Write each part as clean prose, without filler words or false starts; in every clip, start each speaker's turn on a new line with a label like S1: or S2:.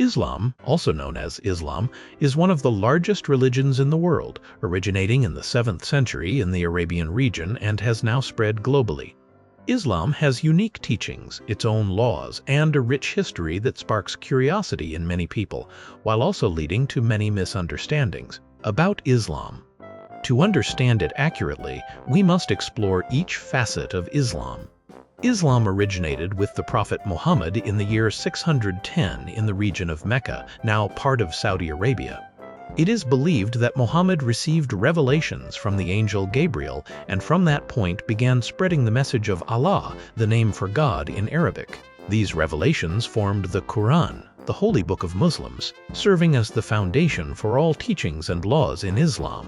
S1: Islam, also known as Islam, is one of the largest religions in the world, originating in the 7th century in the Arabian region and has now spread globally. Islam has unique teachings, its own laws, and a rich history that sparks curiosity in many people, while also leading to many misunderstandings. About Islam. To understand it accurately, we must explore each facet of Islam. Islam originated with the Prophet Muhammad in the year 610 in the region of Mecca, now part of Saudi Arabia. It is believed that Muhammad received revelations from the angel Gabriel and from that point began spreading the message of Allah, the name for God in Arabic. These revelations formed the Quran, the holy book of Muslims, serving as the foundation for all teachings and laws in Islam.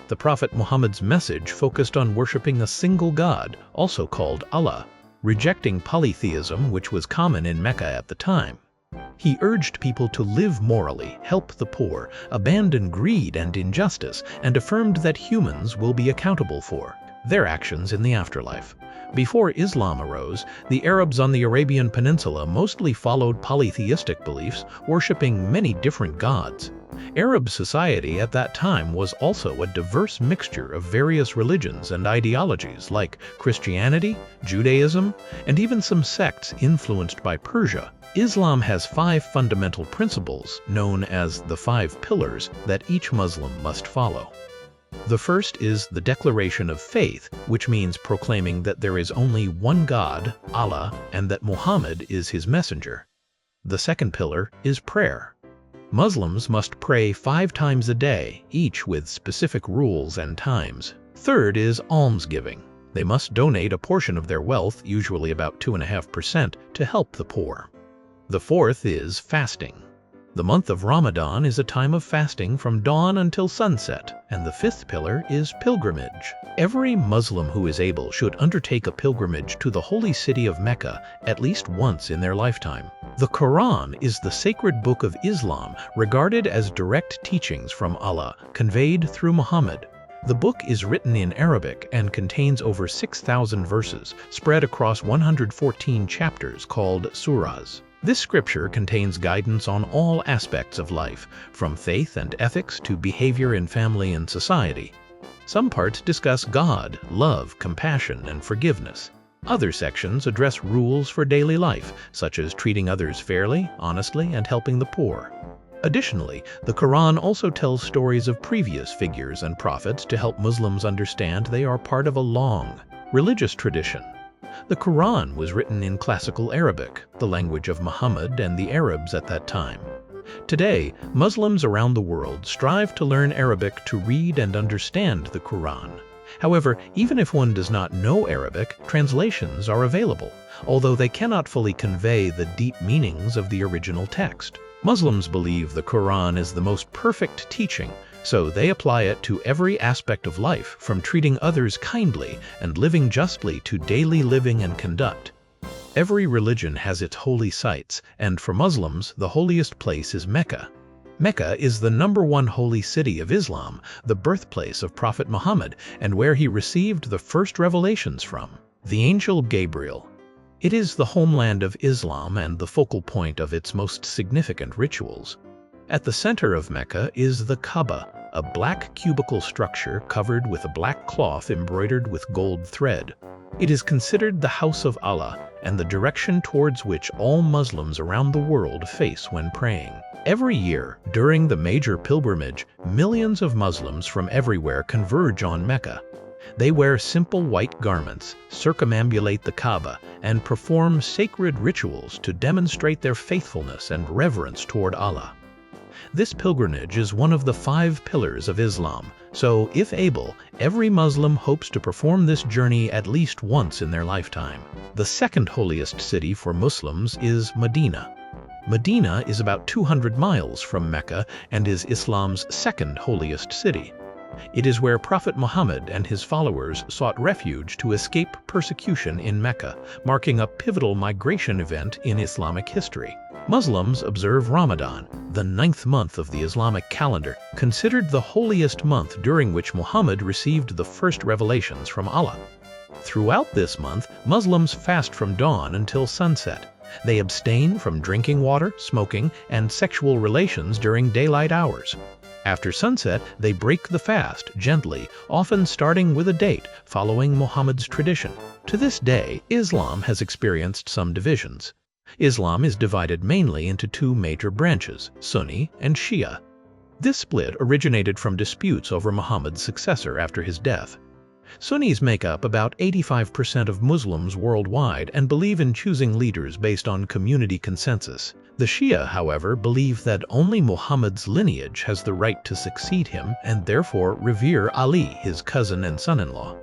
S1: The Prophet Muhammad's message focused on worshipping a single God, also called Allah, rejecting polytheism, which was common in Mecca at the time. He urged people to live morally, help the poor, abandon greed and injustice, and affirmed that humans will be accountable for their actions in the afterlife. Before Islam arose, the Arabs on the Arabian Peninsula mostly followed polytheistic beliefs, worshipping many different gods. Arab society at that time was also a diverse mixture of various religions and ideologies like Christianity, Judaism, and even some sects influenced by Persia. Islam has 5 fundamental principles, known as the 5 pillars, that each Muslim must follow. The first is the declaration of faith, which means proclaiming that there is only one God, Allah, and that Muhammad is his messenger. The second pillar is prayer. Muslims must pray 5 times a day, each with specific rules and times. Third is almsgiving. They must donate a portion of their wealth, usually about 2.5%, to help the poor. The fourth is fasting. The month of Ramadan is a time of fasting from dawn until sunset, and the 5th pillar is pilgrimage. Every Muslim who is able should undertake a pilgrimage to the holy city of Mecca at least once in their lifetime. The Quran is the sacred book of Islam, regarded as direct teachings from Allah, conveyed through Muhammad. The book is written in Arabic and contains over 6,000 verses, spread across 114 chapters called surahs. This scripture contains guidance on all aspects of life, from faith and ethics to behavior in family and society. Some parts discuss God, love, compassion, and forgiveness. Other sections address rules for daily life, such as treating others fairly, honestly, and helping the poor. Additionally, the Quran also tells stories of previous figures and prophets to help Muslims understand they are part of a long, religious tradition. The Quran was written in classical Arabic, the language of Muhammad and the Arabs at that time. Today, Muslims around the world strive to learn Arabic to read and understand the Quran. However, even if one does not know Arabic, translations are available, although they cannot fully convey the deep meanings of the original text. Muslims believe the Quran is the most perfect teaching, so they apply it to every aspect of life, from treating others kindly and living justly to daily living and conduct. Every religion has its holy sites, and for Muslims, the holiest place is Mecca. Mecca is the #1 holy city of Islam, the birthplace of Prophet Muhammad, and where he received the first revelations from, the angel Gabriel. It is the homeland of Islam and the focal point of its most significant rituals. At the center of Mecca is the Kaaba, a black cubical structure covered with a black cloth embroidered with gold thread. It is considered the house of Allah and the direction towards which all Muslims around the world face when praying. Every year, during the major pilgrimage, millions of Muslims from everywhere converge on Mecca. They wear simple white garments, circumambulate the Kaaba, and perform sacred rituals to demonstrate their faithfulness and reverence toward Allah. This pilgrimage is one of the 5 pillars of Islam, so if able, every Muslim hopes to perform this journey at least once in their lifetime. The second holiest city for Muslims is Medina. Medina is about 200 miles from Mecca and is Islam's second holiest city. It is where Prophet Muhammad and his followers sought refuge to escape persecution in Mecca, marking a pivotal migration event in Islamic history. Muslims observe Ramadan, the 9th month of the Islamic calendar, considered the holiest month during which Muhammad received the first revelations from Allah. Throughout this month, Muslims fast from dawn until sunset. They abstain from drinking water, smoking, and sexual relations during daylight hours. After sunset, they break the fast gently, often starting with a date, following Muhammad's tradition. To this day, Islam has experienced some divisions. Islam is divided mainly into two major branches, Sunni and Shia. This split originated from disputes over Muhammad's successor after his death. Sunnis make up about 85% of Muslims worldwide and believe in choosing leaders based on community consensus. The Shia, however, believe that only Muhammad's lineage has the right to succeed him and therefore revere Ali, his cousin and son-in-law.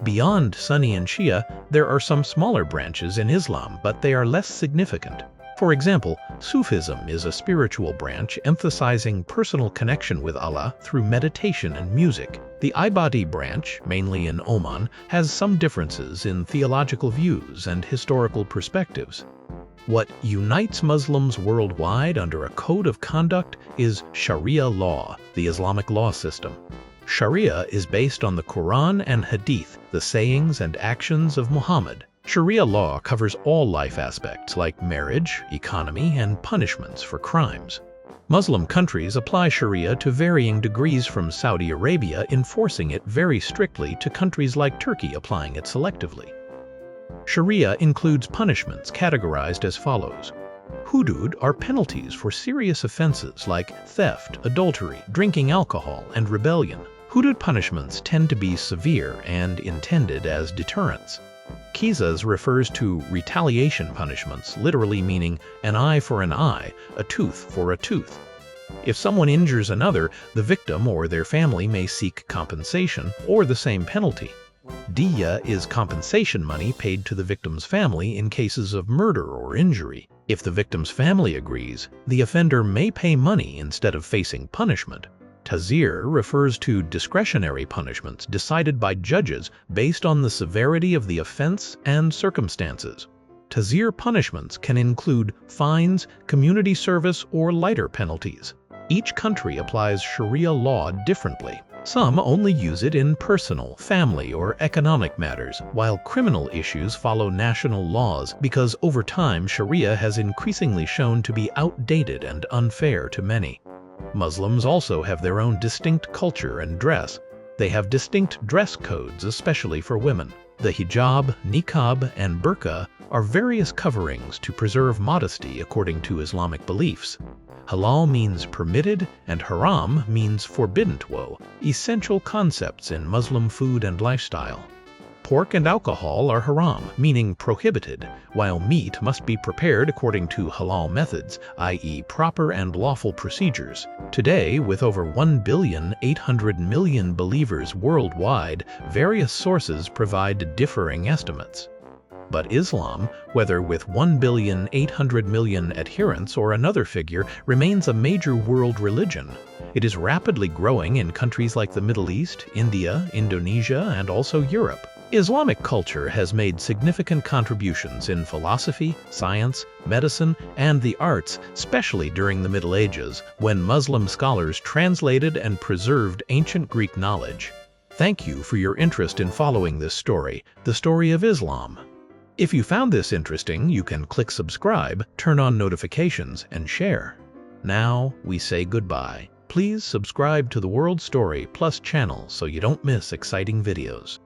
S1: Beyond Sunni and Shia, there are some smaller branches in Islam, but they are less significant. For example, Sufism is a spiritual branch emphasizing personal connection with Allah through meditation and music. The Ibadi branch, mainly in Oman, has some differences in theological views and historical perspectives. What unites Muslims worldwide under a code of conduct is Sharia law, the Islamic law system. Sharia is based on the Quran and Hadith, the sayings and actions of Muhammad. Sharia law covers all life aspects like marriage, economy, and punishments for crimes. Muslim countries apply Sharia to varying degrees, from Saudi Arabia enforcing it very strictly to countries like Turkey applying it selectively. Sharia includes punishments categorized as follows. Hudud are penalties for serious offenses like theft, adultery, drinking alcohol, and rebellion. Hudud punishments tend to be severe and intended as deterrents. Qisas refers to retaliation punishments, literally meaning an eye for an eye, a tooth for a tooth. If someone injures another, the victim or their family may seek compensation or the same penalty. Diya is compensation money paid to the victim's family in cases of murder or injury. If the victim's family agrees, the offender may pay money instead of facing punishment. Tazir refers to discretionary punishments decided by judges based on the severity of the offense and circumstances. Tazir punishments can include fines, community service, or lighter penalties. Each country applies Sharia law differently. Some only use it in personal, family, or economic matters, while criminal issues follow national laws because over time Sharia has increasingly shown to be outdated and unfair to many. Muslims also have their own distinct culture and dress. They have distinct dress codes, especially for women. The hijab, niqab, and burqa are various coverings to preserve modesty according to Islamic beliefs. Halal means permitted, and haram means forbidden to, essential concepts in Muslim food and lifestyle. Pork and alcohol are haram, meaning prohibited, while meat must be prepared according to halal methods, i.e. proper and lawful procedures. Today, with over 1,800,000,000 believers worldwide, various sources provide differing estimates. But Islam, whether with 1,800,000,000 adherents or another figure, remains a major world religion. It is rapidly growing in countries like the Middle East, India, Indonesia, and also Europe. Islamic culture has made significant contributions in philosophy, science, medicine, and the arts, especially during the Middle Ages, when Muslim scholars translated and preserved ancient Greek knowledge. Thank you for your interest in following this story, the story of Islam. If you found this interesting, you can click subscribe, turn on notifications, and share. Now we say goodbye. Please subscribe to the World Story Plus channel so you don't miss exciting videos.